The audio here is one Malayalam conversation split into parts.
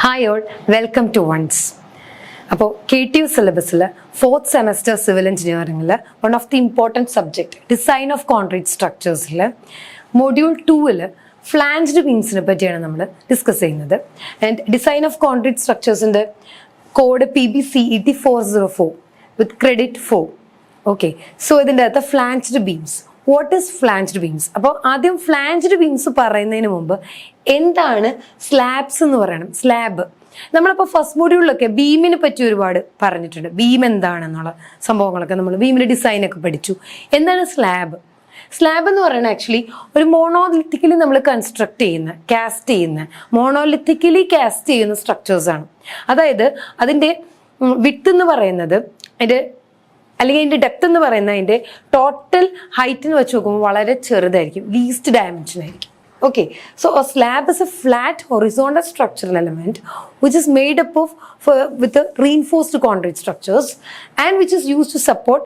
Hi all, welcome to ONCE. അപ്പോൾ KTU സിലബസിൽ 4th സെമസ്റ്റർ സിവിൽ എഞ്ചിനീയറിംഗിൽ one of the important subject design of concrete സ്ട്രക്ചേഴ്സിൽ മൊഡ്യൂൾ 2-ൽ ഫ്ലാഞ്ച്ഡ് ബീംസിനെ പറ്റിയാണ് നമ്മൾ ഡിസ്കസ് ചെയ്യുന്നത്. ആൻഡ് ഡിസൈൻ ഓഫ് കോൺക്രീറ്റ് സ്ട്രക്ചേഴ്സിൻ്റെ code PBCET 404 with credit 4. Okay, so ഇതിൻ്റെ അകത്ത് flanged beams. What is flanged beams? അപ്പോൾ ആദ്യം ഫ്ലാഞ്ച്ഡ് ബീംസ് പറയുന്നതിന് മുമ്പ് എന്താണ് സ്ലാബ്സ് എന്ന് പറയണം. സ്ലാബ് നമ്മളിപ്പോൾ ഫസ്റ്റ് മൊഡ്യൂളിലൊക്കെ ബീമിനെ പറ്റി ഒരുപാട് പറഞ്ഞിട്ടുണ്ട്. ബീം എന്താണെന്നുള്ള സംഭവങ്ങളൊക്കെ നമ്മൾ ബീമിൻ്റെ ഡിസൈനൊക്കെ പഠിച്ചു. എന്താണ് സ്ലാബ്? സ്ലാബ് എന്ന് പറയുന്നത് ആക്ച്വലി ഒരു മോണോലിത്തിക്കലി നമ്മൾ കൺസ്ട്രക്ട് ചെയ്യുന്ന, കാസ്റ്റ് ചെയ്യുന്ന, മോണോലിത്തിക്കലി കാസ്റ്റ് ചെയ്യുന്ന സ്ട്രക്ചേഴ്സാണ്. അതായത് അതിൻ്റെ വിഡ്ത്ത് എന്ന് പറയുന്നത് അല്ലെങ്കിൽ അതിൻ്റെ ഡെപ്ത് എന്ന് പറയുന്നത് അതിൻ്റെ ടോട്ടൽ ഹൈറ്റിന് വെച്ച് നോക്കുമ്പോൾ വളരെ ചെറുതായിരിക്കും, ലീസ്റ്റ് ഡയമെൻഷൻ ആയിരിക്കും. Okay, so a slab is a flat horizontal structural element which is made up of with the reinforced concrete structures and which is used to support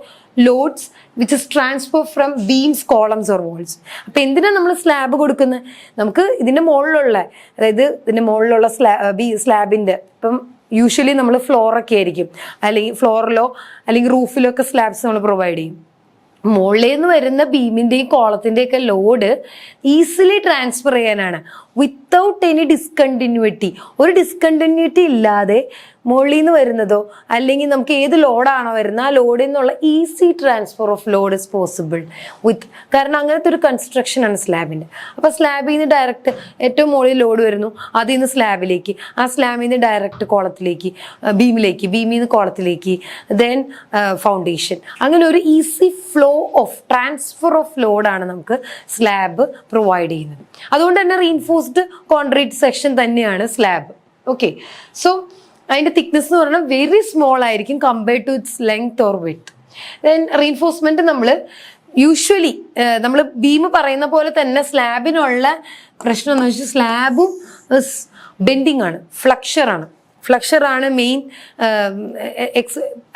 loads which is transferred from beams, columns or walls. അപ്പോൾ എന്തിനാണ് നമ്മൾ സ്ലാബ് കൊടുക്കുന്നത്? നമുക്ക് ഇതിൻ്റെ മുകളിലുള്ള, അതായത് ഇതിൻ്റെ മുകളിലുള്ള സ്ലാബിൻ്റെ ഇപ്പം യൂഷ്വലി നമ്മൾ ഫ്ലോറൊക്കെ ആയിരിക്കും, അല്ലെങ്കിൽ ഫ്ലോറിലോ അല്ലെങ്കിൽ റൂഫിലോ ഒക്കെ സ്ലാബ്സ് നമ്മൾ പ്രൊവൈഡ് ചെയ്യും. മുകളിൽ നിന്ന് വരുന്ന ബീമിൻ്റെയും കോളത്തിൻ്റെയൊക്കെ ലോഡ് ഈസിലി ട്രാൻസ്ഫർ ചെയ്യാനാണ്, വിത്തൗട്ട് എനി ഡിസ്കണ്ടിന്യൂറ്റി. ഒരു ഡിസ്കണ്ടിന്യൂറ്റി ഇല്ലാതെ മുകളിൽ നിന്ന് വരുന്നതോ അല്ലെങ്കിൽ നമുക്ക് ഏത് ലോഡാണോ വരുന്നത് ആ ലോഡിൽ നിന്നുള്ള easy transfer of Lord is possible കാരണം അങ്ങനത്തെ ഒരു കൺസ്ട്രക്ഷൻ ആണ് സ്ലാബിൻ്റെ. അപ്പോൾ സ്ലാബിൽ നിന്ന് ഡയറക്റ്റ് ഏറ്റവും മുകളിൽ ലോഡ് വരുന്നു, അതിൽ നിന്ന് സ്ലാബിലേക്ക്, ആ സ്ലാബിൽ നിന്ന് ഡയറക്റ്റ് കോളത്തിലേക്ക്, ബീമിലേക്ക്, ബീമിൽ നിന്ന് കോളത്തിലേക്ക്, ദെൻ ഫൗണ്ടേഷൻ. അങ്ങനെ ഒരു easy flow of transfer of ലോഡാണ് നമുക്ക് സ്ലാബ് പ്രൊവൈഡ് ചെയ്യുന്നത്. അതുകൊണ്ട് തന്നെ റീഇൻഫോഴ്സ്ഡ് കോൺക്രീറ്റ് സെക്ഷൻ തന്നെയാണ് സ്ലാബ്. ഓക്കെ, സോ അതിൻ്റെ തിക്നെസ് എന്ന് പറഞ്ഞാൽ വെരി സ്മോൾ ആയിരിക്കും compared to its length or width. Then reinforcement നമ്മൾ യൂഷ്വലി നമ്മൾ ബീം പറയുന്ന പോലെ തന്നെ സ്ലാബിനുള്ള പ്രശ്നം എന്ന് വെച്ചാൽ സ്ലാബും ബെൻഡിങ് ആണ്, ഫ്ലക്ഷറാണ് മെയിൻ.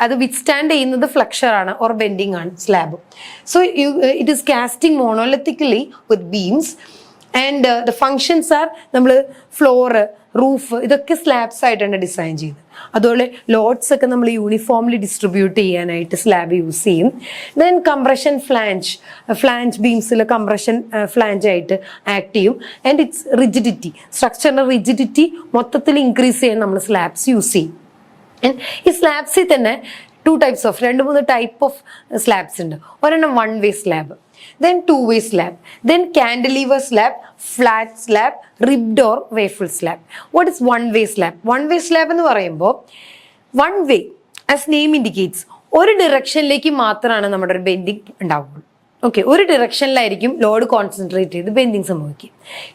അത് വിത്ത്സ്റ്റാൻഡ് ചെയ്യുന്നത് ഫ്ലക്ഷറാണ് ഓർ ബെൻഡിങ് ആണ് slab. So it is casting monolithically with beams and the functions are നമ്മൾ ഫ്ലോറ്, റൂഫ്, ഇതൊക്കെ സ്ലാബ്സ് ആയിട്ടാണ് ഡിസൈൻ ചെയ്യുന്നത്. അതുപോലെ ലോഡ്സ് ഒക്കെ നമ്മൾ യൂണിഫോംലി ഡിസ്ട്രിബ്യൂട്ട് ചെയ്യാനായിട്ട് സ്ലാബ് യൂസ് ചെയ്യും. ദെൻ കംപ്രഷൻ ഫ്ലാഞ്ച് ബീംസിൽ കംപ്രഷൻ ഫ്ലാഞ്ച് ആയിട്ട് ആക്ട് ചെയ്യും. ആൻഡ് ഇറ്റ്സ് റിജിഡിറ്റി, സ്ട്രക്ചറിൻ്റെ റിജിഡിറ്റി മൊത്തത്തിൽ ഇൻക്രീസ് ചെയ്യാൻ നമ്മൾ സ്ലാബ്സ് യൂസ് ചെയ്യും. ആൻഡ് ഈ സ്ലാബ്സിൽ തന്നെ 2-3 ടൈപ്പ് ഓഫ് സ്ലാബ്സ് ഉണ്ട്. ഒരെണ്ണം 1-way slab, then 2-way slab, then cantilever slab, flat slab, ribbed or waffle slab. What is 1-way slab? 1-way slab എന്ന് പറയുമ്പോൾ 1 way as name indicates ഒരു ഡിറക്ഷനിലേക്ക് മാത്രമാണ് നമ്മുടെ ഒരു ബെൻഡിങ് ഉണ്ടാവുള്ളൂ. ഓക്കെ, ഒരു ഡിറക്ഷനിലായിരിക്കും ലോഡ് കോൺസെൻട്രേറ്റ് ചെയ്ത് ബെൻഡിങ് സംഭവിക്കും.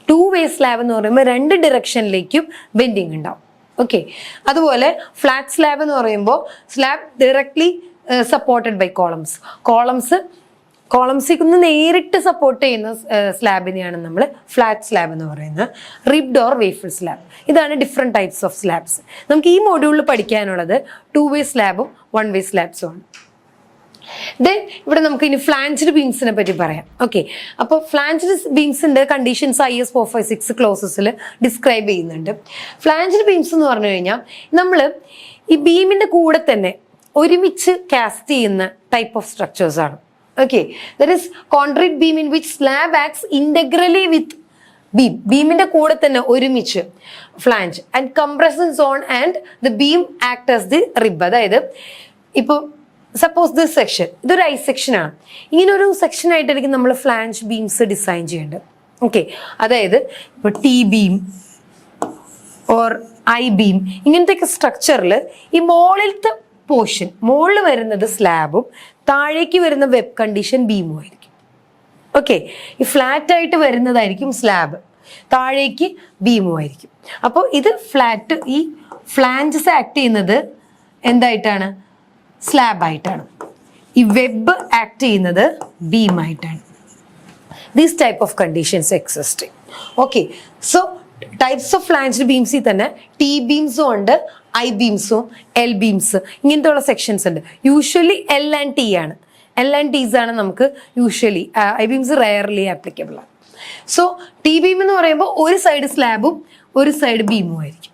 2-way സ്ലാബ് എന്ന് പറയുമ്പോൾ 2 ഡിറക്ഷനിലേക്കും ബെൻഡിങ് ഉണ്ടാവും. ഓക്കെ, അതുപോലെ ഫ്ലാറ്റ് സ്ലാബ് എന്ന് പറയുമ്പോൾ സ്ലാബ് ഡയറക്ട്ലി സപ്പോർട്ടഡ് ബൈ കോളംസിൽ നിന്ന് നേരിട്ട് സപ്പോർട്ട് ചെയ്യുന്ന സ്ലാബിനെയാണ് നമ്മൾ ഫ്ലാറ്റ് സ്ലാബ് എന്ന് പറയുന്നത്. റിബ്ഡ് ഓർ വേഫിൾ സ്ലാബ്, ഇതാണ് ഡിഫറെൻറ്റ് ടൈപ്സ് ഓഫ് സ്ലാബ്സ്. നമുക്ക് ഈ മൊഡ്യൂളിൽ പഠിക്കാനുള്ളത് 2-way സ്ലാബും 1-way സ്ലാബ്സും ആണ്. ദെൻ ഇവിടെ നമുക്ക് ഇനി ഫ്ലാഞ്ച്ഡ് ബീംസിനെ പറ്റി പറയാം. ഓക്കെ, അപ്പോൾ ഫ്ലാഞ്ച്ഡ് ബീംസിൻ്റെ കണ്ടീഷൻസ് IS 456 ക്ലോസസിൽ ഡിസ്ക്രൈബ് ചെയ്യുന്നുണ്ട്. ഫ്ലാഞ്ച്ഡ് ബീംസ് എന്ന് പറഞ്ഞു കഴിഞ്ഞാൽ നമ്മൾ ഈ ബീമിൻ്റെ കൂടെ തന്നെ ഒരുമിച്ച് കാസ്റ്റ് ചെയ്യുന്ന ടൈപ്പ് ഓഫ് സ്ട്രക്ചേഴ്സ് ആണ്. Okay, there is concrete beam in which slab acts integrally with beam. ബീമിന്റെ കൂടെ തന്നെ ഒരുമിച്ച് flange and compression zone and the beam act as the rib. അതായത് ഇപ്പോൾ സപ്പോസ് ദിസ് സെക്ഷൻ, ഇതൊരു ഐ സെക്ഷനാണ്. ഇങ്ങനെ ഒരു സെക്ഷൻ ആയിട്ടായിരിക്കും നമ്മൾ ഫ്ലാഞ്ച് ബീംസ് ഡിസൈൻ ചെയ്യേണ്ടത്. ഓക്കെ, അതായത് ഇപ്പോൾ T beam or I beam ഇങ്ങനത്തെയൊക്കെ സ്ട്രക്ചറിൽ ഈ മുകളിലത്തെ പോർഷൻ, മുകളിൽ വരുന്നത് സ്ലാബും താഴേക്ക് വരുന്ന വെബ് കണ്ടീഷൻ ബീമും ആയിരിക്കും. ഓക്കെ, ഈ ഫ്ലാറ്റ് ആയിട്ട് വരുന്നതായിരിക്കും സ്ലാബ്, താഴേക്ക് ബീമും ആയിരിക്കും. അപ്പോൾ ഇത് ഫ്ലാറ്റ്, ഈ ഫ്ലാഞ്ചസ് ആക്ട് ചെയ്യുന്നത് എന്തായിട്ടാണ്? സ്ലാബായിട്ടാണ്. ഈ വെബ് ആക്ട് ചെയ്യുന്നത് ബീമായിട്ടാണ്. These type of conditions exist. Okay, so types of flanged ബീംസിൽ തന്നെ T ബീംസും ഉണ്ട്, I ബീംസും, L ബീംസ്, ഇങ്ങനത്തെ ഉള്ള സെക്ഷൻസ് ഉണ്ട്. യൂഷ്വലി L and T ആണ്. L and T's ആണ് നമുക്ക് usually. I beams rarely applicable ആണ്. സോ T ബീം എന്ന് പറയുമ്പോൾ ഒരു സൈഡ് സ്ലാബും ഒരു സൈഡ് ബീമും ആയിരിക്കും.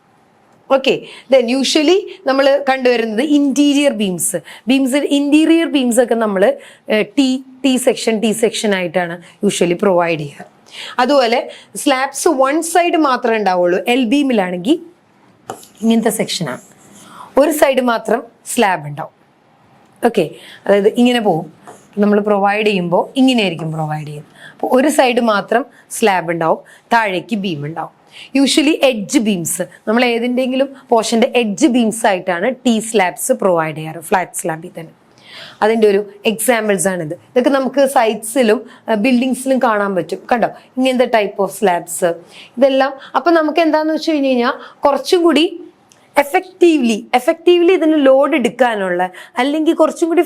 ഓക്കെ. ദെൻ യൂഷ്വലി നമ്മൾ കണ്ടുവരുന്നത് ഇന്റീരിയർ ബീംസ്. ഇന്റീരിയർ ബീംസ് ഒക്കെ നമ്മൾ ടി സെക്ഷൻ ആയിട്ടാണ് യൂഷ്വലി പ്രൊവൈഡ് ചെയ്യുക. അതുപോലെ സ്ലാബ്സ് വൺ സൈഡ് മാത്രമേ ഉണ്ടാവുള്ളൂ. എൽ ബീമിലാണെങ്കിൽ ഇങ്ങനത്തെ സെക്ഷനാണ്, ഒരു സൈഡ് മാത്രം സ്ലാബ് ഉണ്ടാവും. ഓക്കെ, അതായത് ഇങ്ങനെ പോവും. നമ്മൾ പ്രൊവൈഡ് ചെയ്യുമ്പോൾ ഇങ്ങനെയായിരിക്കും പ്രൊവൈഡ് ചെയ്യുന്നത്. അപ്പോൾ ഒരു സൈഡ് മാത്രം സ്ലാബ് ഉണ്ടാവും, താഴേക്ക് ബീം ഉണ്ടാവും. യൂഷ്വലി എഡ്ജ് ബീംസ്, നമ്മൾ ഏതിൻ്റെങ്കിലും പോർഷൻ്റെ എഡ്ജ് ബീംസ് ആയിട്ടാണ് ടി സ്ലാബ്സ് പ്രൊവൈഡ് ചെയ്യാറ്, ഫ്ലാറ്റ് സ്ലാബിൽ തന്നെ. അതിൻ്റെ ഒരു എക്സാമ്പിൾസ് ആണിത്. ഇതൊക്കെ നമുക്ക് സൈറ്റ്സിലും ബിൽഡിങ്സിലും കാണാൻ പറ്റും. കണ്ടോ, ഇങ്ങനത്തെ ടൈപ്പ് ഓഫ് സ്ലാബ്സ് ഇതെല്ലാം. അപ്പം നമുക്ക് എന്താണെന്ന് വെച്ച് കഴിഞ്ഞ് കഴിഞ്ഞാൽ കുറച്ചും കൂടി എഫക്റ്റീവ്ലി ഇതിന് ലോഡ് എടുക്കാനുള്ള, അല്ലെങ്കിൽ കുറച്ചും കൂടി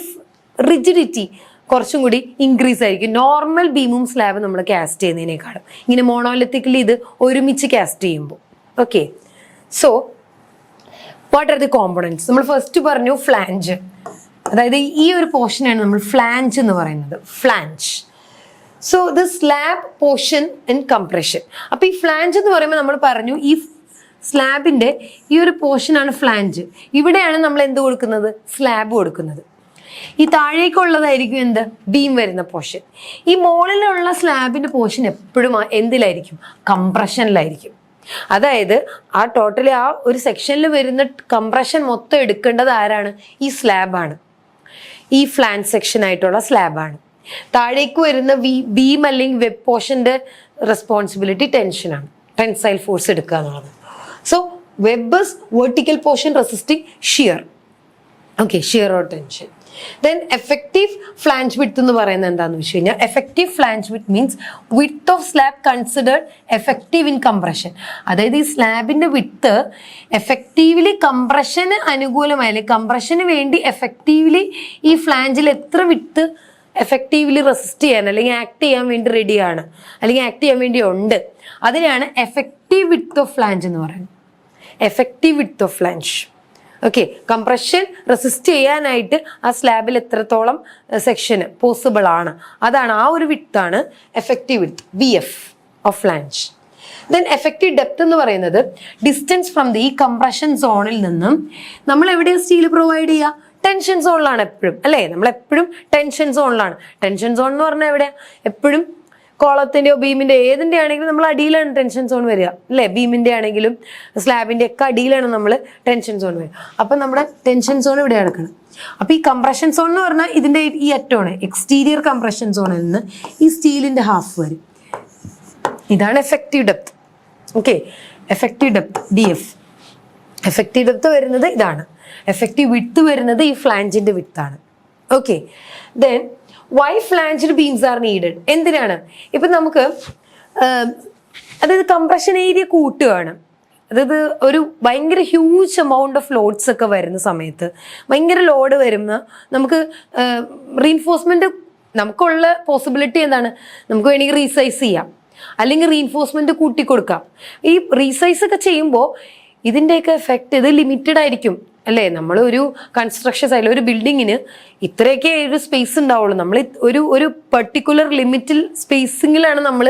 റിജിഡിറ്റി കുറച്ചും കൂടി ഇൻക്രീസ് ആയിരിക്കും നോർമൽ ബീമും സ്ലാബും നമ്മൾ കാസ്റ്റ് ചെയ്യുന്നതിനേക്കാളും, ഇങ്ങനെ മോണോലിത്തിക്കലി ഇത് ഒരുമിച്ച് കാസ്റ്റ് ചെയ്യുമ്പോൾ. Okay, so what are the components? നമ്മൾ ഫസ്റ്റ് പറഞ്ഞു ഫ്ലാഞ്ച്, അതായത് ഈ ഒരു പോർഷനാണ് നമ്മൾ ഫ്ലാഞ്ച് എന്ന് പറയുന്നത്, flange. So the slab portion in compression. അപ്പൊ ഈ ഫ്ലാഞ്ച് എന്ന് പറയുമ്പോൾ നമ്മൾ പറഞ്ഞു ഈ സ്ലാബിന്റെ ഈ ഒരു പോർഷനാണ് ഫ്ലാഞ്ച്. ഇവിടെയാണ് നമ്മൾ എന്ത് കൊടുക്കുന്നത്? സ്ലാബ് കൊടുക്കുന്നത്. ഈ താഴേക്കുള്ളതായിരിക്കും എന്ത്? ബീം വരുന്ന പോർഷൻ. ഈ മുകളിലുള്ള സ്ലാബിന്റെ പോർഷൻ എപ്പോഴും എന്തിലായിരിക്കും? കംപ്രഷനിലായിരിക്കും. അതായത് ആ ടോട്ടലി ആ ഒരു സെക്ഷനിൽ വരുന്ന കംപ്രഷൻ മൊത്തം എടുക്കേണ്ടത് ആരാണ്? ഈ സ്ലാബാണ്. ഈ ഫ്ലാഞ്ച് സെക്ഷൻ ആയിട്ടുള്ള സ്ലാബാണ്. താഴേക്ക് വരുന്ന ബീം അല്ലെങ്കിൽ വെബ് പോർഷന്റെ റെസ്പോൺസിബിലിറ്റി ടെൻഷനാണ്, ടെൻസൈൽ ഫോഴ്സ് എടുക്കുക എന്നുള്ളത്. So web is vertical portion resisting shear. Okay, shear or tension. Then effective flange width എന്ന് പറയുന്നത് എന്താണെന്ന് വെച്ച് കഴിഞ്ഞാൽ, effective flange width means width of slab considered effective in compression. അതായത് ഈ സ്ലാബിന്റെ വിഡ്ത്ത് എഫക്റ്റീവ്ലി കംപ്രഷന് അനുകൂലമായി, അല്ലെങ്കിൽ കംപ്രഷന് വേണ്ടി എഫക്റ്റീവ്ലി ഈ ഫ്ലാഞ്ചിൽ എത്ര വിഡ്ത്ത് എഫക്റ്റീവ്ലി റെസിസ്റ്റ് ചെയ്യാൻ അല്ലെങ്കിൽ ആക്ട് ചെയ്യാൻ വേണ്ടി റെഡിയാണ്, അല്ലെങ്കിൽ ആക്ട് ചെയ്യാൻ വേണ്ടി ഉണ്ട്, അതിനാണ് എഫക്റ്റീവ് വിഡ്ത്ത് ഓഫ് ഫ്ലാഞ്ച് എന്ന് പറയുന്നത്. Effective width of flange. Okay, compression resist ചെയ്യാനായിട്ട് ആ സ്ലാബിൽ എത്രത്തോളം സെക്ഷന് പോസിബിൾ ആണ്, അതാണ് ആ ഒരു വിഡ്ത്താണ് effective width, VF of flange. Then effective depth എന്ന് പറയുന്നത് ഡിസ്റ്റൻസ് ഫ്രം ഈ കംപ്രഷൻ സോണിൽ നിന്നും നമ്മൾ എവിടെയാണ് സ്റ്റീൽ പ്രൊവൈഡ് ചെയ്യുക? ടെൻഷൻ സോണിലാണ് എപ്പോഴും, അല്ലേ? നമ്മൾ എപ്പോഴും ടെൻഷൻ സോണിലാണ്. ടെൻഷൻ സോൺ എന്ന് പറഞ്ഞാൽ എവിടെയാ? എപ്പോഴും കോളത്തിൻ്റെയോ ബീമിൻ്റെ ഏതിൻ്റെ ആണെങ്കിലും നമ്മൾ അടിയിലാണ് ടെൻഷൻ സോൺ വരിക, അല്ലേ? ബീമിൻ്റെ ആണെങ്കിലും സ്ലാബിൻ്റെ ഒക്കെ അടിയിലാണ് നമ്മൾ ടെൻഷൻ സോൺ വരിക. അപ്പം നമ്മുടെ ടെൻഷൻ സോൺ ഇവിടെ കിടക്കണം. അപ്പം ഈ കംപ്രഷൻ സോൺ എന്ന് പറഞ്ഞാൽ ഇതിൻ്റെ ഈ അറ്റമാണ് എക്സ്റ്റീരിയർ കംപ്രഷൻ സോണിൽ നിന്ന് ഈ സ്റ്റീലിൻ്റെ ഹാഫ് വരും. ഇതാണ് effective depth. Okay, effective depth DF. Effective depth വരുന്നത് ഇതാണ്. എഫക്റ്റീവ് വിഡ്ത്ത് വരുന്നത് ഈ ഫ്ലാഞ്ചിന്റെ വിഡ്ത്താണ്. Okay, then why flanged beams are needed? എന്തിനാണ്? ഇപ്പൊ നമുക്ക് അതായത് കംപ്രഷൻ ഏരിയ കൂട്ടുകയാണ്, അതായത് ഒരു ഭയങ്കര ഹ്യൂജ് എമൗണ്ട് ഓഫ് ലോഡ്സ് ഒക്കെ വരുന്ന സമയത്ത്, ഭയങ്കര ലോഡ് വരുന്ന നമുക്ക് റീഇൻഫോഴ്സ്മെന്റ്, നമുക്കുള്ള പോസിബിലിറ്റി എന്താണ്? നമുക്ക് വേണമെങ്കിൽ റീസൈസ് ചെയ്യാം, അല്ലെങ്കിൽ റീഇൻഫോഴ്സ്മെന്റ് കൂട്ടിക്കൊടുക്കാം. ഈ റീസൈസ് ഒക്കെ ചെയ്യുമ്പോൾ ഇതിൻ്റെയൊക്കെ എഫക്റ്റ് ഇത് ലിമിറ്റഡ് ആയിരിക്കും, അല്ലേ? നമ്മൾ ഒരു കൺസ്ട്രക്ഷൻ സൈഡിൽ ഒരു ബിൽഡിങ്ങിന് ഇത്രയൊക്കെ ഒരു സ്പേസ് ഉണ്ടാവുള്ളൂ. നമ്മൾ ഒരു പെർട്ടിക്കുലർ ലിമിറ്റിൽ സ്പേസിങ്ങിലാണ് നമ്മൾ,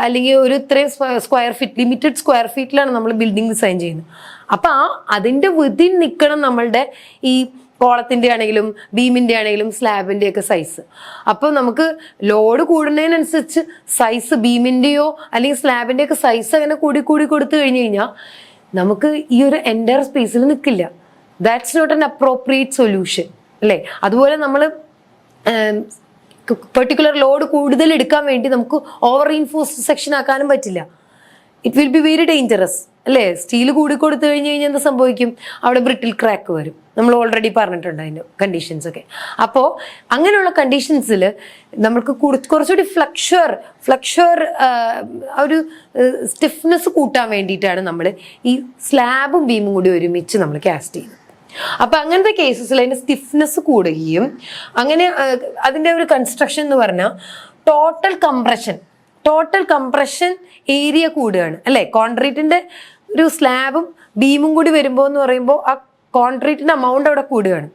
അല്ലെങ്കിൽ ഒരു ഇത്രയും സ്ക്വയർ ഫീറ്റ്, ലിമിറ്റഡ് സ്ക്വയർ ഫീറ്റിലാണ് നമ്മൾ ബിൽഡിംഗ് ഡിസൈൻ ചെയ്യുന്നത്. അപ്പം അതിൻ്റെ വിതിൻ നിൽക്കണം നമ്മളുടെ ഈ കോളത്തിൻ്റെ ആണെങ്കിലും ബീമിൻ്റെ ആണെങ്കിലും സ്ലാബിൻ്റെ ഒക്കെ സൈസ്. അപ്പോൾ നമുക്ക് ലോഡ് കൂടുന്നതിനനുസരിച്ച് സൈസ് ബീമിൻ്റെയോ അല്ലെങ്കിൽ സ്ലാബിൻ്റെ ഒക്കെ സൈസ് അങ്ങനെ കൂടി കൊടുത്തു കഴിഞ്ഞു കഴിഞ്ഞാൽ നമുക്ക് ഈ ഒരു എൻ്റയർ സ്പേസിൽ നിൽക്കില്ല. That's not an appropriate solution, അല്ലേ? അതുപോലെ നമ്മൾ പെർട്ടിക്കുലർ ലോഡ് കൂടുതൽ എടുക്കാൻ വേണ്ടി നമുക്ക് ഓവർ റീഇൻഫോഴ്സ്ഡ് സെക്ഷൻ ആക്കാനും പറ്റില്ല. It will be very dangerous, അല്ലേ? സ്റ്റീൽ കൂടിക്കൊടുത്തു കഴിഞ്ഞ് കഴിഞ്ഞാൽ എന്ത് സംഭവിക്കും? അവിടെ ബ്രിട്ടിൽ ക്രാക്ക് വരും. നമ്മൾ ഓൾറെഡി പറഞ്ഞിട്ടുണ്ട് അതിൻ്റെ കണ്ടീഷൻസ് ഒക്കെ. അപ്പോൾ അങ്ങനെയുള്ള കണ്ടീഷൻസിൽ നമുക്ക് കുറച്ചുകൂടി ഫ്ലക്ഷ്വർ ഒരു സ്റ്റിഫ്നെസ് കൂട്ടാൻ വേണ്ടിയിട്ടാണ് നമ്മൾ ഈ സ്ലാബും ബീമും കൂടി ഒരുമിച്ച് നമ്മൾ കാസ്റ്റ് ചെയ്യുന്നത്. അപ്പം അങ്ങനത്തെ കേസസിൽ അതിൻ്റെ സ്റ്റിഫ്നെസ് കൂടുകയും, അങ്ങനെ അതിൻ്റെ ഒരു കൺസ്ട്രക്ഷൻ എന്ന് പറഞ്ഞാൽ ടോട്ടൽ കംപ്രഷൻ ഏരിയ കൂടുകയാണ്, അല്ലേ? കോൺക്രീറ്റിന്റെ ഒരു സ്ലാബും ബീമും കൂടി വരുമ്പോൾ എന്ന് പറയുമ്പോൾ ആ കോൺക്രീറ്റിന്റെ എമൗണ്ട് അവിടെ കൂടുകയാണ്.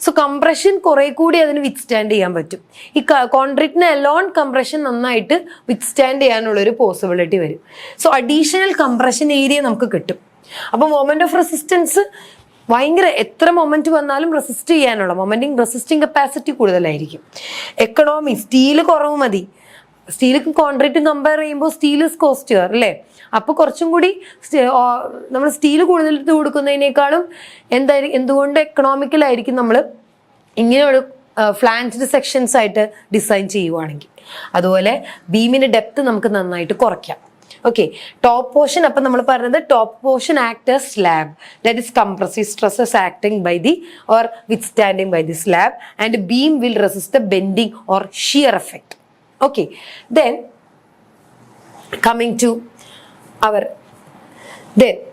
സോ കംപ്രഷൻ കുറെ കൂടി അതിന് വിത്ത്സ്റ്റാൻഡ് ചെയ്യാൻ പറ്റും. ഈ കോൺക്രീറ്റിന് അലോൺ കംപ്രഷൻ നന്നായിട്ട് വിത്ത്സ്റ്റാൻഡ് ചെയ്യാനുള്ള ഒരു പോസിബിലിറ്റി വരും. സോ അഡീഷണൽ കംപ്രഷൻ ഏരിയ നമുക്ക് കിട്ടും. അപ്പൊ മൊമെന്റ് ഓഫ് റെസിസ്റ്റൻസ് ഭയങ്കര എത്ര മൊമെന്റ് വന്നാലും റെസിസ്റ്റ് ചെയ്യാനുള്ള റെസിസ്റ്റിംഗ് കപ്പാസിറ്റി കൂടുതലായിരിക്കും. എക്കണോമി സ്റ്റീല് കുറവ് മതി. സ്റ്റീലും കോൺക്രീറ്റും കമ്പയർ ചെയ്യുമ്പോൾ സ്റ്റീൽ ഇസ് കോസ്റ്റിയർ അല്ലേ? അപ്പൊ കുറച്ചും കൂടി നമ്മൾ സ്റ്റീൽ കൂടുതൽ കൊടുക്കുന്നതിനേക്കാളും എന്തുകൊണ്ട് എക്കണോമിക്കലായിരിക്കും നമ്മൾ ഇങ്ങനെയൊരു ഫ്ലാൻജ്ഡ് സെക്ഷൻസ് ആയിട്ട് ഡിസൈൻ ചെയ്യുവാണെങ്കിൽ. അതുപോലെ ബീമിന്റെ ഡെപ്ത് നമുക്ക് നന്നായിട്ട് കുറയ്ക്കാം. ഓക്കെ, ടോപ്പ് പോർഷൻ അപ്പം നമ്മൾ പറഞ്ഞത് top portion act as slab, that is compressive stresses acting by the or withstanding by the slab, and beam will resist the bending or shear effect. Okay, then coming to our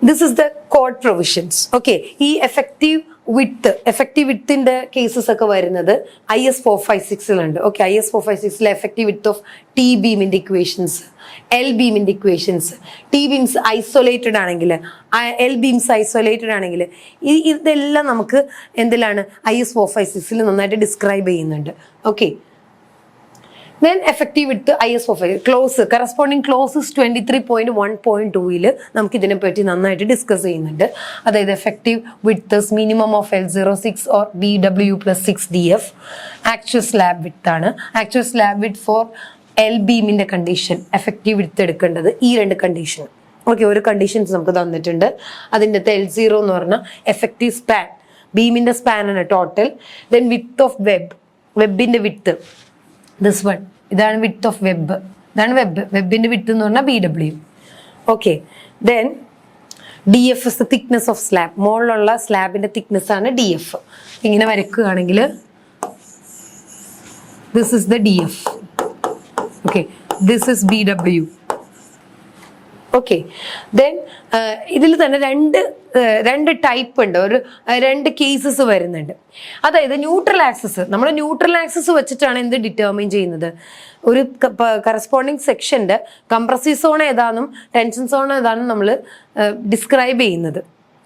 this is the code provisions. Okay, ഈ effective വിത്തിന്റെ കേസസ് ഒക്കെ വരുന്നത് IS 456 okay, IS 456 effective width of T ബീമിന്റെ ഇക്വേഷൻസ്, എൽ ബീമിന്റെ ഇക്വേഷൻസ്, ടി ബീംസ് ഐസൊലേറ്റഡ് ആണെങ്കിൽ, എൽ ബീംസ് ഐസൊലേറ്റഡ് ആണെങ്കിൽ ഇതെല്ലാം നമുക്ക് എന്തിലാണ് IS 456 നന്നായിട്ട് ഡിസ്ക്രൈബ് ചെയ്യുന്നുണ്ട്. Okay, then effective width IS 456 clause corresponding clauses 23.1.2 നമുക്ക് ഇതിനെ പറ്റി നന്നായിട്ട് ഡിസ്കസ് ചെയ്യുന്നുണ്ട്. അതായത് effective width minimum of L06 or BW plus 6DF. Actual slab width ആണ്. Actual slab width four L ബീമിന്റെ കണ്ടീഷൻ എഫക്റ്റീവ് വിഡ്ത്ത് എടുക്കേണ്ടത് ഈ രണ്ട് കണ്ടീഷൻ. ഓക്കെ, ഒരു കണ്ടീഷൻസ് നമുക്ക് തന്നിട്ടുണ്ട്. അതിൻ്റെ L0 എന്ന് പറഞ്ഞാൽ എഫക്റ്റീവ് സ്പാൻ, ബീമിന്റെ സ്പാൻ ആണ് ടോട്ടൽ. ദെൻ വിഡ്ത്ത് ഓഫ് വെബിന്റെ വിഡ്ത്ത്, ദിസ് വൺ, ഇതാണ് വിഡ്ത്ത് ഓഫ് വെബ്, ഇതാണ് വെബിന്റെ വിഡ്ത്ത് എന്ന് പറഞ്ഞാൽ BW. Okay, then DF is the thickness of slab, മുകളിലുള്ള സ്ലാബിന്റെ തിക്നെസ് ആണ് DF. ഇങ്ങനെ വരക്കുകയാണെങ്കിൽ this is the DF. Okay, this is BW. Okay, then ഇതിൽ തന്നെ രണ്ട് ടൈപ്പ് ഉണ്ട്, രണ്ട് കേസസ് വരുന്നുണ്ട്. അതായത് ന്യൂട്രൽ ആക്സസ്, നമ്മൾ ന്യൂട്രൽ ആക്സസ് വെച്ചിട്ടാണ് എന്ത് ഡിറ്റർമിൻ ചെയ്യുന്നത്, ഒരു കറസ്പോണ്ടിങ് സെക്ഷന്റെ കംപ്രസീവ് സോൺ ഏതാണെന്നും ടെൻഷൻ സോൺ ഏതാണെന്നും നമ്മൾ ഡിസ്ക്രൈബ് ചെയ്യുന്നത്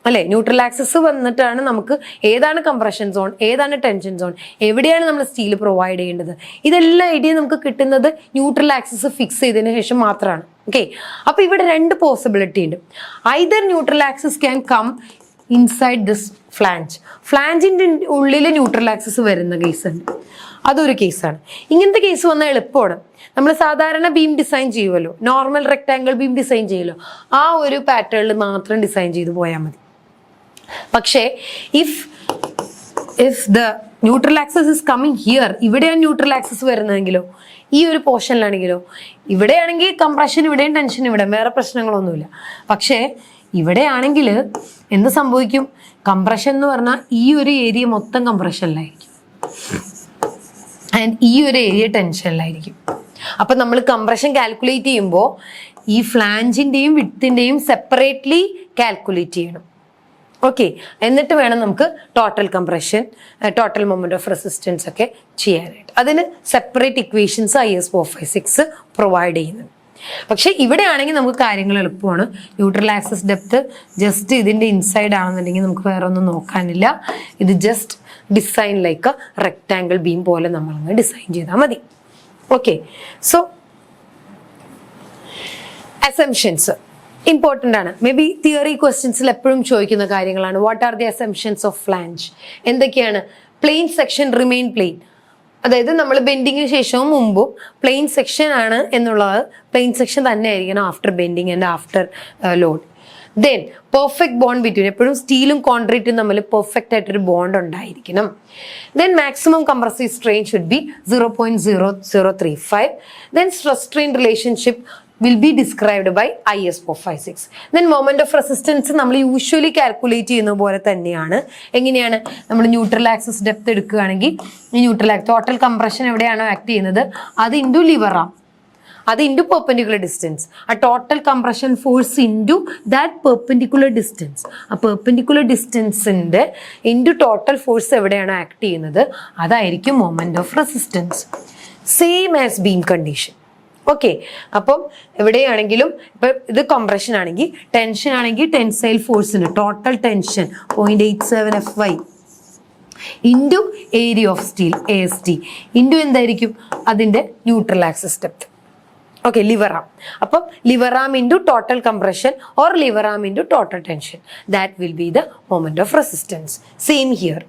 അല്ലെ. ന്യൂട്രൽ ആക്സസ് വന്നിട്ടാണ് നമുക്ക് ഏതാണ് കംപ്രഷൻ സോൺ, ഏതാണ് ടെൻഷൻ സോൺ, എവിടെയാണ് നമ്മൾ സ്റ്റീൽ പ്രൊവൈഡ് ചെയ്യേണ്ടത്, ഇതെല്ലാം ഐഡിയ നമുക്ക് കിട്ടുന്നത് ന്യൂട്രൽ ആക്സസ് ഫിക്സ് ചെയ്തതിന് ശേഷം മാത്രമാണ്. ഓക്കെ, അപ്പൊ ഇവിടെ രണ്ട് പോസിബിലിറ്റി ഉണ്ട്. Either neutral axis can come inside this flange, ഫ്ലാഞ്ചിന്റെ ഉള്ളിൽ ന്യൂട്രൽ ആക്സസ് വരുന്ന കേസ് ഉണ്ട്, അതൊരു കേസാണ്. ഇങ്ങനത്തെ കേസ് വന്നാൽ എളുപ്പമാണ്. നമ്മൾ സാധാരണ ബീം ഡിസൈൻ ചെയ്യുമല്ലോ, നോർമൽ റെക്ടാങ്കിൾ ബീം ഡിസൈൻ ചെയ്യുമല്ലോ, ആ ഒരു പാറ്റേണിൽ മാത്രം ഡിസൈൻ ചെയ്ത് പോയാൽ മതി. പക്ഷേ if the neutral access is coming here, ഇവിടെയാണ് ന്യൂട്രൽ ആക്സസ് വരുന്നതെങ്കിലോ, ഈ ഒരു പോർഷനിലാണെങ്കിലോ, ഇവിടെയാണെങ്കിൽ കംപ്രഷൻ ഇവിടെയും ടെൻഷൻ ഇവിടെ, വേറെ പ്രശ്നങ്ങളൊന്നുമില്ല. പക്ഷേ ഇവിടെയാണെങ്കിൽ എന്ത് സംഭവിക്കും, കംപ്രഷൻ എന്ന് പറഞ്ഞാൽ ഈ ഒരു ഏരിയ മൊത്തം കംപ്രഷനിലായിരിക്കും ആൻഡ് ഈ ഒരു ഏരിയ ടെൻഷനിലായിരിക്കും. അപ്പൊ നമ്മൾ കംപ്രഷൻ കാൽക്കുലേറ്റ് ചെയ്യുമ്പോൾ ഈ ഫ്ലാഞ്ചിന്റെയും വിഡ്ത്തിന്റെയും സെപ്പറേറ്റ്ലി കാൽക്കുലേറ്റ് ചെയ്യണം. ഓക്കെ, എന്നിട്ട് വേണം നമുക്ക് total compression, total moment of resistance ഒക്കെ ചെയ്യാനായിട്ട്. അതിന് സെപ്പറേറ്റ് ഇക്വേഷൻസ് IS 456 പ്രൊവൈഡ് ചെയ്യുന്നുണ്ട്. പക്ഷെ ഇവിടെ ആണെങ്കിൽ നമുക്ക് കാര്യങ്ങൾ എളുപ്പമാണ്. ന്യൂട്രൽ ആക്സസ് ഡെപ്ത് ജസ്റ്റ് ഇതിന്റെ ഇൻസൈഡ് ആണെന്നുണ്ടെങ്കിൽ നമുക്ക് വേറെ ഒന്നും നോക്കാനില്ല. ഇത് just design like A rectangle beam പോലെ നമ്മളങ്ങ് ഡിസൈൻ ചെയ്താൽ മതി. ഓക്കെ, സോ അസംഷൻസ് ഇമ്പോർട്ടൻ്റ് ആണ്. മേ ബി തിയറി ക്വസ്റ്റ്യൻസിൽ എപ്പോഴും ചോദിക്കുന്ന കാര്യങ്ങളാണ്. What are the assumptions of flange? എന്തൊക്കെയാണ്? പ്ലെയിൻ സെക്ഷൻ റിമെയിൻ പ്ലെയിൻ, അതായത് നമ്മൾ ബെൻഡിങ്ങിന് ശേഷവും മുമ്പും പ്ലെയിൻ സെക്ഷൻ ആണ് എന്നുള്ളത് പ്ലെയിൻ സെക്ഷൻ തന്നെ ആയിരിക്കണം after bending and after load. Then perfect bond between, എപ്പോഴും സ്റ്റീലും കോൺക്രീറ്റും തമ്മിൽ പെർഫെക്റ്റ് ആയിട്ടൊരു ബോണ്ട് ഉണ്ടായിരിക്കണം. Then maximum compressive strain should be 0.0035. Then stress strain relationship will be described by IS 456. Then moment of resistance നമ്മൾ യൂഷ്വലി കാൽക്കുലേറ്റ് ചെയ്യുന്ന പോലെ തന്നെയാണ്. എങ്ങനെയാണ്? നമ്മൾ ന്യൂട്രൽ ആക്സസ് ഡെപ്ത് എടുക്കുകയാണെങ്കിൽ ഈ ന്യൂട്രൽ ടോട്ടൽ കംപ്രഷൻ എവിടെയാണോ ആക്ട് ചെയ്യുന്നത് അത് ഇൻറ്റു ലിവറാ, അത് ഇൻറ്റു പെർപെൻഡിക്കുലർ ഡിസ്റ്റൻസ്, ആ total compression force into that perpendicular distance, ആ പെർപെൻഡിക്കുലർ ഡിസ്റ്റൻസിന്റെ ഇൻറ്റു ടോട്ടൽ ഫോഴ്സ് എവിടെയാണോ ആക്ട് ചെയ്യുന്നത് അതായിരിക്കും moment of resistance. Same as beam condition. Okay, അപ്പം എവിടെയാണെങ്കിലും ഇപ്പൊ ഇത് കംപ്രഷൻ ആണെങ്കിൽ, ടെൻഷൻ ആണെങ്കിൽ ടെൻസൈൽ ഫോഴ്സിന് total tension 0.87 FY into area of steel AST into എന്തായിരിക്കും അതിന്റെ neutral axis depth. Okay, liver arm. അപ്പം liver arm into total compression or liver arm into total tension. That will be the moment of resistance. Same here.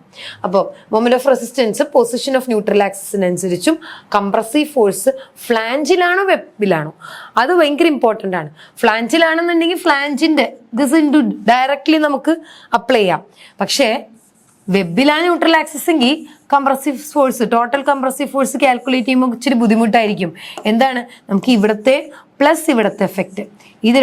അപ്പോൾ moment of resistance position of neutral ആക്സിസിനനുസരിച്ചും കംപ്രസീവ് ഫോഴ്സ് ഫ്ലാഞ്ചിലാണോ വെബിലാണോ അത് ഭയങ്കര ഇമ്പോർട്ടൻ്റ് ആണ്. ഫ്ലാഞ്ചിലാണെന്നുണ്ടെങ്കിൽ ഫ്ലാഞ്ചിൻ്റെ ദിസ് ഇൻറ്റു ഡയറക്റ്റ്ലി നമുക്ക് അപ്ലൈ ചെയ്യാം. പക്ഷേ വെബിലാണ് ന്യൂട്രൽ ആക്സിസ് എങ്കിൽ compressive force total compressive force calculate ചെയ്യുമ്പോൾ ഇച്ചിരി ബുദ്ധിമുട്ടായിരിക്കും. എന്താണ് നമുക്ക് ഇവിടുത്തെ പ്ലസ് ഇവിടുത്തെ എഫക്റ്റ് ഇത്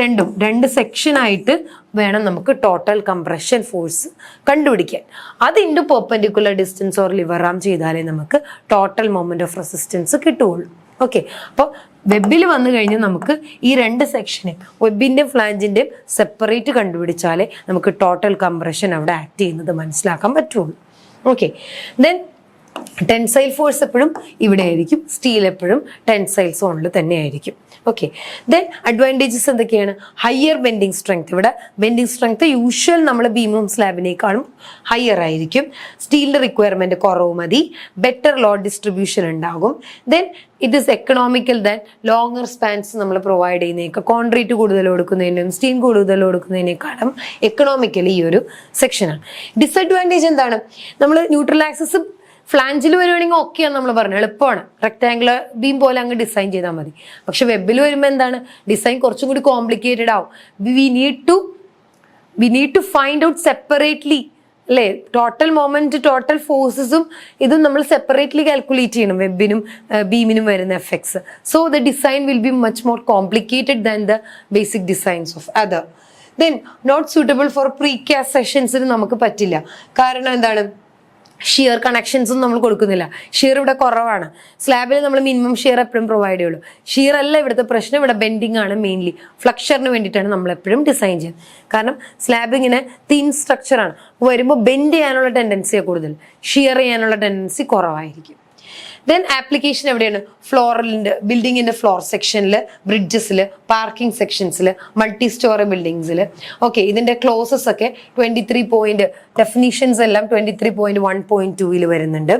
രണ്ട് സെക്ഷനായിട്ട് വേണം നമുക്ക് ടോട്ടൽ കംപ്രഷൻ ഫോഴ്സ് കണ്ടുപിടിക്കാൻ. അത് into perpendicular distance or lever arm ചെയ്താലേ നമുക്ക് ടോട്ടൽ മൊമെന്റ് ഓഫ് റെസിസ്റ്റൻസ് കിട്ടുകയുള്ളൂ. ഓക്കെ, അപ്പോൾ വെബിൽ വന്നു കഴിഞ്ഞാൽ നമുക്ക് ഈ രണ്ട് സെക്ഷനെ വെബിൻ്റെയും ഫ്ലാഞ്ചിൻ്റെയും സെപ്പറേറ്റ് കണ്ടുപിടിച്ചാലേ നമുക്ക് ടോട്ടൽ കംപ്രഷൻ അവിടെ ആക്ട് ചെയ്യുന്നത് മനസ്സിലാക്കാൻ പറ്റുള്ളൂ. ഓക്കെ, ദെൻ ടെൻസൈൽ ഫോഴ്സ് എപ്പോഴും ഇവിടെ ആയിരിക്കും, സ്റ്റീൽ എപ്പോഴും ടെൻസൈൽ സോണിൽ തന്നെ ആയിരിക്കും. ഓക്കെ, ദെൻ അഡ്വാൻറ്റേജസ് എന്തൊക്കെയാണ്? Higher bending strength. ഇവിടെ ബെൻഡിങ് സ്ട്രെങ്ത് യൂഷ്വൽ നമ്മൾ ബീമും സ്ലാബിനേക്കാളും ഹയർ ആയിരിക്കും. സ്റ്റീലിൻ്റെ റിക്വയർമെൻറ്റ് കുറവ് മതി, ബെറ്റർ ലോഡ് ഡിസ്ട്രിബ്യൂഷൻ ഉണ്ടാകും. Then it is economical than longer spans നമ്മൾ പ്രൊവൈഡ് ചെയ്യുന്നതിനേക്കാൾ കോൺക്രീറ്റ് കൂടുതൽ കൊടുക്കുന്നതിനും സ്റ്റീൽ കൂടുതൽ കൊടുക്കുന്നതിനേക്കാളും എക്കണോമിക്കലി ഈ ഒരു സെക്ഷനാണ്. ഡിസഡ്വാൻറ്റേജ് എന്താണ്? നമ്മൾ ന്യൂട്രൽ ആക്സിസ് ഫ്ലാഞ്ചിൽ വരുവാണെങ്കിൽ ഓക്കെയാണ് നമ്മൾ പറഞ്ഞു, എളുപ്പമാണ്, റെക്ടാങ്കുലർ ബീം പോലെ അങ്ങ് ഡിസൈൻ ചെയ്താൽ മതി. പക്ഷെ വെബിൽ വരുമ്പോൾ എന്താണ് ഡിസൈൻ കുറച്ചും കൂടി കോംപ്ലിക്കേറ്റഡ് ആവും. We need to find out separately അല്ലേ ടോട്ടൽ മൊമെന്റ് ടോട്ടൽ ഫോഴ്സസും ഇതും നമ്മൾ സെപ്പറേറ്റ്ലി കാൽക്കുലേറ്റ് ചെയ്യണം വെബിനും ബീമിനും വരുന്ന effects. So the design will be much more complicated than the basic designs of other. Then not suitable for precast സെഷൻസിന് നമുക്ക് പറ്റില്ല. കാരണം എന്താണ്? ഷിയർ കണക്ഷൻസും നമ്മൾ കൊടുക്കുന്നില്ല. ഷിയർ ഇവിടെ കുറവാണ്. സ്ലാബിൽ നമ്മൾ മിനിമം ഷിയർ എപ്പോഴും പ്രൊവൈഡ് ചെയ്യുള്ളൂ. ഷിയർ അല്ല ഇവിടുത്തെ പ്രശ്നം, ഇവിടെ ബെൻഡിങ് ആണ് മെയിൻലി. ഫ്ലക്ചറിന് വേണ്ടിയിട്ടാണ് നമ്മൾ എപ്പോഴും ഡിസൈൻ ചെയ്യുന്നത്. കാരണം സ്ലാബ് ഇങ്ങനെ തിൻ സ്ട്രക്ചറാണ്, വരുമ്പോൾ ബെൻഡ് ചെയ്യാനുള്ള ടെൻഡൻസിയാണ് കൂടുതൽ, ഷിയർ ചെയ്യാനുള്ള ടെൻഡൻസി കുറവായിരിക്കും. ദെൻ ആപ്ലിക്കേഷൻ എവിടെയാണ്? ഫ്ലോറിൻ്റെ ബിൽഡിങ്ങിൻ്റെ ഫ്ലോർ സെക്ഷനിൽ, ബ്രിഡ്ജസിൽ, പാർക്കിംഗ് സെക്ഷൻസിൽ, മൾട്ടി സ്റ്റോറി ബിൽഡിങ്സിൽ. ഓക്കെ, ഇതിൻ്റെ ക്ലോസസ് ഒക്കെ 23 പോയിന്റ് ഡെഫിനിഷൻസ് എല്ലാം 23.1.2 വരുന്നുണ്ട്.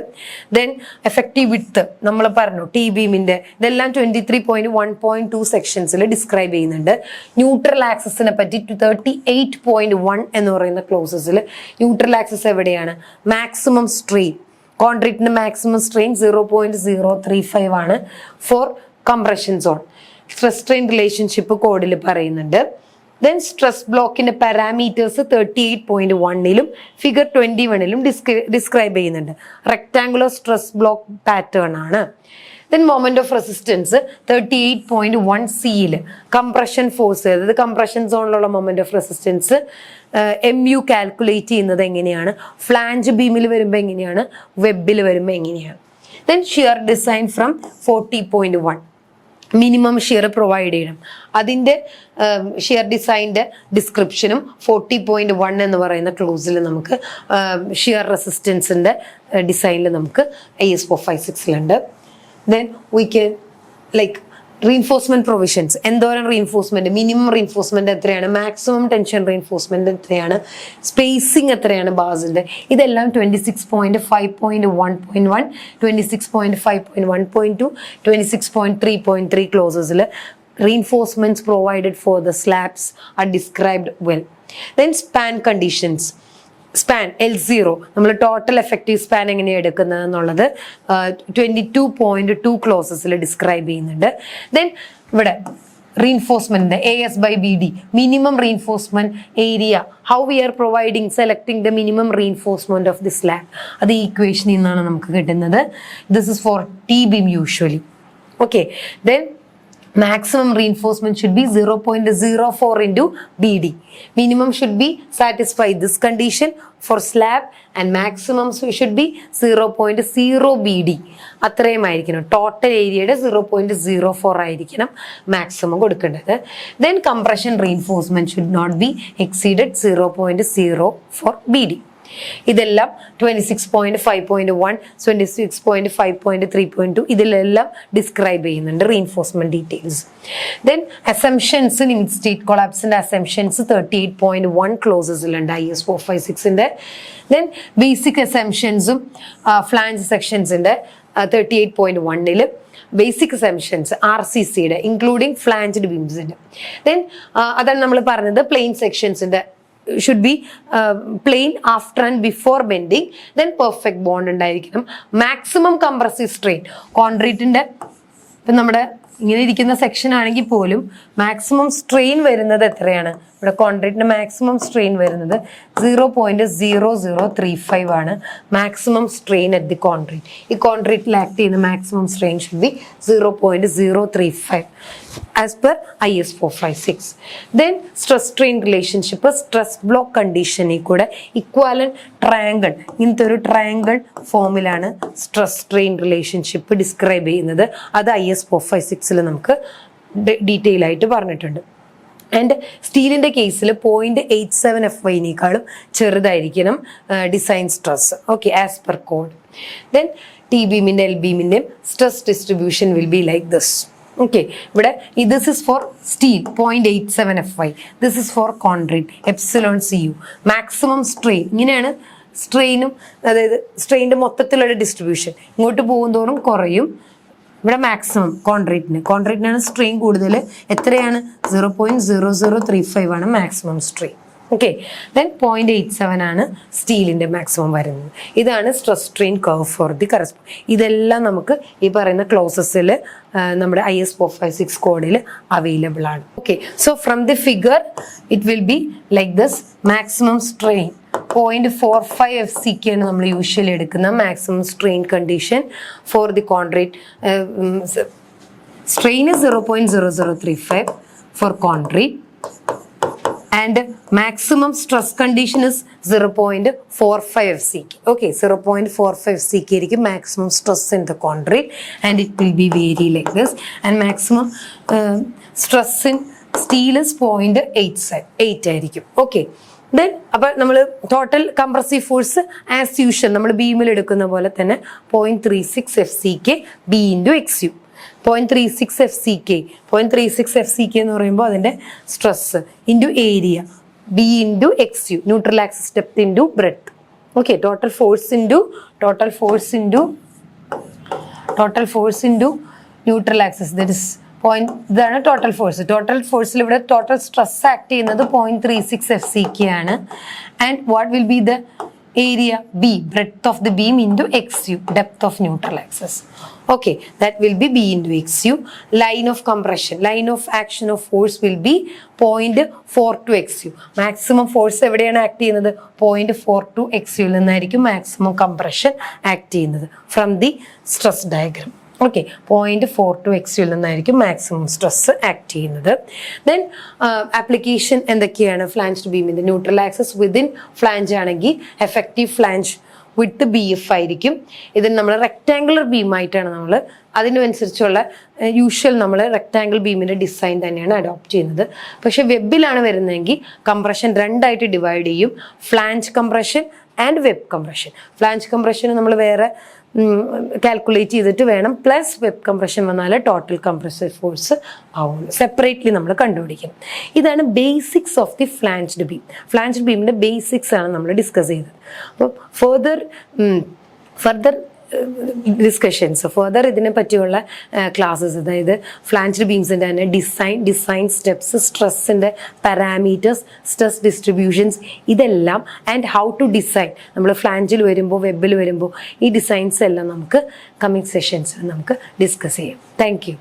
ദെൻ എഫക്റ്റീവ് വിഡ്ത്ത് നമ്മൾ പറഞ്ഞു, ടി ബീമിൻ്റെ ഇതെല്ലാം 23.1.2 സെക്ഷൻസിൽ ഡിസ്ക്രൈബ് ചെയ്യുന്നുണ്ട്. ന്യൂട്രൽ ആക്സസിനെ പറ്റി 38.1 എന്ന് പറയുന്ന ക്ലോസസിൽ ന്യൂട്രൽ ആക്സസ് എവിടെയാണ്? മാക്സിമം സ്ട്രെയിൻ കോൺക്രീറ്റിന്റെ മാക്സിമം സ്ട്രെയിൻ 0.035 ആണ് for compression zone. Stress strain relationship കോഡിൽ പറയുന്നുണ്ട്. ദെൻ സ്ട്രെസ് ബ്ലോക്കിന്റെ പാരാമീറ്റേഴ്സ് 38.1 ഫിഗർ 21 ഡിസ്ക്രൈബ് ചെയ്യുന്നുണ്ട്. റെക്ടാങ്കുലർ സ്ട്രെസ് ബ്ലോക്ക് പാറ്റേൺ ആണ്. Then moment of resistance 38.1 compression force, അതായത് കംപ്രഷൻ സോണിലുള്ള moment of resistance MU calculate ചെയ്യുന്നത് എങ്ങനെയാണ്? ഫ്ലാഞ്ച് ബീമിൽ വരുമ്പോൾ എങ്ങനെയാണ്? വെബിൽ വരുമ്പോൾ എങ്ങനെയാണ്? Then shear design from 40.1 minimum shear provide ചെയ്യണം. അതിൻ്റെ ഷിയർ ഡിസൈൻ്റെ ഡിസ്ക്രിപ്ഷനും 40.1 എന്ന് പറയുന്ന ക്ലോസിൽ നമുക്ക് ഷിയർ റെസിസ്റ്റൻസിൻ്റെ ഡിസൈനിൽ നമുക്ക് IS 456 Then we can like reinforcement provisions. എന്തോരം റീൻഫോഴ്സ്മെന്റ്, മിനിമം റീൻഫോഴ്സ്മെന്റ് എത്രയാണ്, മാക്സിമം ടെൻഷൻ റീൻഫോഴ്സ്മെന്റ് എത്രയാണ്, സ്പേസിങ് എത്രയാണ് ബാസിന്റെ, ഇതെല്ലാം 26.5.1.1, 26.5.1.2, 26.3.3 ക്ലോസസിൽ reinforcements provided for the slabs are described well. Then span conditions. Span L0 നമ്മൾ ടോട്ടൽ എഫക്റ്റീവ് സ്പാൻ എങ്ങനെയാണ് എടുക്കുന്നത് എന്നുള്ളത് 22.2 ക്ലോസസിൽ ഡിസ്ക്രൈബ് ചെയ്യുന്നുണ്ട്. ദെൻ ഇവിടെ reinforcement AS/BD minimum reinforcement area, how we are providing selecting the minimum reinforcement of the slab, അത് ഈ ഇക്വേഷനിൽ നിന്നാണ് നമുക്ക് കിട്ടുന്നത്. This is for T beam usually. Okay, then maximum reinforcement should be 0.04 into BD. Minimum should be satisfy this condition for slab and maximum should be 0.0 BD. അത്രയും ആയിരിക്കണം. ടോട്ടൽ ഏരിയയുടെ 0.04 ആയിരിക്കണം മാക്സിമം കൊടുക്കേണ്ടത്. Then compression reinforcement should not be exceeded 0.04 BD. ഇതെല്ലാം 26.5.1, 26.5.3.2 ഇതിലെല്ലാം ഡിസ്ക്രൈബ് ചെയ്യുന്നുണ്ട് reinforcement details. Then assumptions, limit state കൊളാപ്സിന്റെ അസംഷൻസ് 38.1 ക്ലോസസിലുണ്ട് IS 456. ദെൻ ബേസിക് അസംഷൻസും ഫ്ലാഞ്ച് സെക്ഷൻസിന്റെ 38.1. ബേസിക് അസംഷൻസ് RCCയുടെ ഇൻക്ലൂഡിങ് ഫ്ലാഞ്ച്ഡ് ബീംസിന്റെ. ദെൻ അതാണ് നമ്മൾ പറഞ്ഞത് പ്ലെയിൻ സെക്ഷൻസിന്റെ should be plain after and before bending, then perfect bond ഉണ്ടായിരിക്കണം. മാക്സിമം കംപ്രസീവ് സ്ട്രെയിൻ കോൺക്രീറ്റിന്റെ ഇപ്പം നമ്മുടെ ഇങ്ങനെ ഇരിക്കുന്ന സെക്ഷൻ ആണെങ്കിൽ പോലും മാക്സിമം സ്ട്രെയിൻ വരുന്നത് എത്രയാണ്? ഇവിടെ കോൺക്രീറ്റിന്റെ മാക്സിമം സ്ട്രെയിൻ വരുന്നത് 0.0035 ആണ് maximum strain at the concrete. ഈ കോൺക്രീറ്റിൽ ആക്ട് ചെയ്യുന്ന maximum strain should be 0.035 as per IS 456. Then stress strain relationship, stress block conditionിൽ കൂടെ ഇക്വാലന്റ് ട്രയാങ്കിൾ, ഇങ്ങനത്തെ ഒരു ട്രയാങ്കിൾ ഫോമിലാണ് സ്ട്രെസ് സ്ട്രെയിൻ റിലേഷൻഷിപ്പ് ഡിസ്ക്രൈബ് ചെയ്യുന്നത്. അത് IS 456 നമുക്ക് ഡീറ്റെയിൽ ആയിട്ട് പറഞ്ഞിട്ടുണ്ട്. ആൻഡ് സ്റ്റീലിൻ്റെ കേസിൽ 0.87 FYനേക്കാളും ചെറുതായിരിക്കണം design stress. Okay, as per code. Then T ബീമിൻ്റെ എൽ ബീമിൻ്റെയും stress distribution will be like this. Okay, ഇവിടെ this is for steel 0.87 FY, this is for concrete εCu. Maximum strain ഇങ്ങനെയാണ് സ്ട്രെയിനും, അതായത് സ്ട്രെയിൻ്റെ മൊത്തത്തിലുള്ള ഡിസ്ട്രിബ്യൂഷൻ ഇങ്ങോട്ട് പോകുന്തോറും കുറയും. ഇവിടെ മാക്സിമം കോൺക്രീറ്റിനാണ് സ്ട്രെയിൻ കൂടുതൽ. എത്രയാണ്? 0.0035 ആണ് മാക്സിമം സ്ട്രെയിൻ. ഓക്കെ, ദെൻ 0.87 ആണ് സ്റ്റീലിൻ്റെ മാക്സിമം വരുന്നത്. ഇതാണ് stress strain curve for the correspond. ഇതെല്ലാം നമുക്ക് ഈ പറയുന്ന ക്ലോസസിൽ നമ്മുടെ IS 456 കോഡിൽ അവൈലബിൾ ആണ്. Okay, so from the figure it will be like this. Maximum strain 0.45 FCK ആണ് നമ്മൾ യൂഷ്വലി എടുക്കുന്ന maximum strain condition for the concrete. Strain is 0.0035 four concrete and maximum stress condition is 0.45 FCK. Okay, 0.45 FCK is maximum stress in the concrete, and it will be vary like this. And maximum stress in steel is 0.8 ആയിരിക്കും. Okay, then അപ്പോൾ നമ്മൾ total compressive force as usual നമ്മൾ ബീമിൽ എടുക്കുന്ന പോലെ തന്നെ 0.36 FCK B into XU. 0.36 FCK. 0.36 FCK എന്ന് പറയുമ്പോൾ അതിൻ്റെ stress into area B into XU, neutral axis depth into breadth. Okay, total force into neutral axis, that is ഇതാണ് ടോട്ടൽ ഫോഴ്സ്. ടോട്ടൽ ഫോഴ്സിൽ ഇവിടെ ടോട്ടൽ സ്ട്രെസ് ആക്ട് ചെയ്യുന്നത് 0.36 FCK ആണ്. And what will be the area B, breadth of the beam into XU, depth of neutral axis. Okay, that will be B into XU. Line of compression, line of action of force will be 0.42 XU. Maximum force എവിടെയാണ് ആക്ട് ചെയ്യുന്നത്? 0.42 XU നിന്നായിരിക്കും maximum compression ആക്ട് ചെയ്യുന്നത് from the stress diagram. Okay, 0.42 XU നിന്നായിരിക്കും മാക്സിമം സ്ട്രെസ് ആക്ട് ചെയ്യുന്നത്. ദെൻ ആപ്ലിക്കേഷൻ എന്തൊക്കെയാണ്? ഫ്ലാഞ്ച്ഡ് ബീമിൻ്റെ ന്യൂട്രൽ ആക്സസ് വിതിൻ ഫ്ലാഞ്ച് ആണെങ്കിൽ എഫക്റ്റീവ് ഫ്ലാഞ്ച് വിത്ത് BF ആയിരിക്കും. ഇതിന് നമ്മൾ റെക്റ്റാങ്കുലർ ബീമായിട്ടാണ് നമ്മൾ അതിനനുസരിച്ചുള്ള യൂഷ്വൽ നമ്മൾ റെക്റ്റാങ്കിൾ ബീമിൻ്റെ ഡിസൈൻ തന്നെയാണ് അഡോപ്റ്റ് ചെയ്യുന്നത്. പക്ഷേ വെബിലാണ് വരുന്നതെങ്കിൽ കംപ്രഷൻ രണ്ടായിട്ട് ഡിവൈഡ് ചെയ്യും, flange compression and web compression. Flange കംപ്രഷന് നമ്മൾ വേറെ കാൽക്കുലേറ്റ് ചെയ്തിട്ട് വേണം, പ്ലസ് വെബ് കംപ്രഷൻ വന്നാൽ ടോട്ടൽ കംപ്രസീവ് ഫോഴ്സ് ആവും. സെപ്പറേറ്റ്ലി നമ്മൾ കണ്ടുപിടിക്കും. ഇതാണ് basics of the flanged beam. Flanged ബീമിൻ്റെ ബേസിക്സ് ആണ് നമ്മൾ ഡിസ്കസ് ചെയ്തത്. അപ്പോൾ ഫർദർ ഡിസ്കഷൻസ് ഫർദർ ഇതിനെ പറ്റിയുള്ള ക്ലാസ്സസ്, അതായത് ഫ്ലാഞ്ച്ഡ് ബീംസിൻ്റെ തന്നെ ഡിസൈൻ സ്റ്റെപ്സ്, സ്ട്രെസ്സിൻ്റെ പാരാമീറ്റേഴ്സ്, സ്ട്രെസ് ഡിസ്ട്രിബ്യൂഷൻസ്, ഇതെല്ലാം ആൻഡ് ഹൗ ടു ഡിസൈൻ നമ്മൾ ഫ്ലാഞ്ചിൽ വരുമ്പോൾ വെബിൽ വരുമ്പോൾ ഈ ഡിസൈൻസ് എല്ലാം നമുക്ക് കമ്മിങ് സെഷൻസിൽ നമുക്ക് ഡിസ്കസ് ചെയ്യാം. Thank you.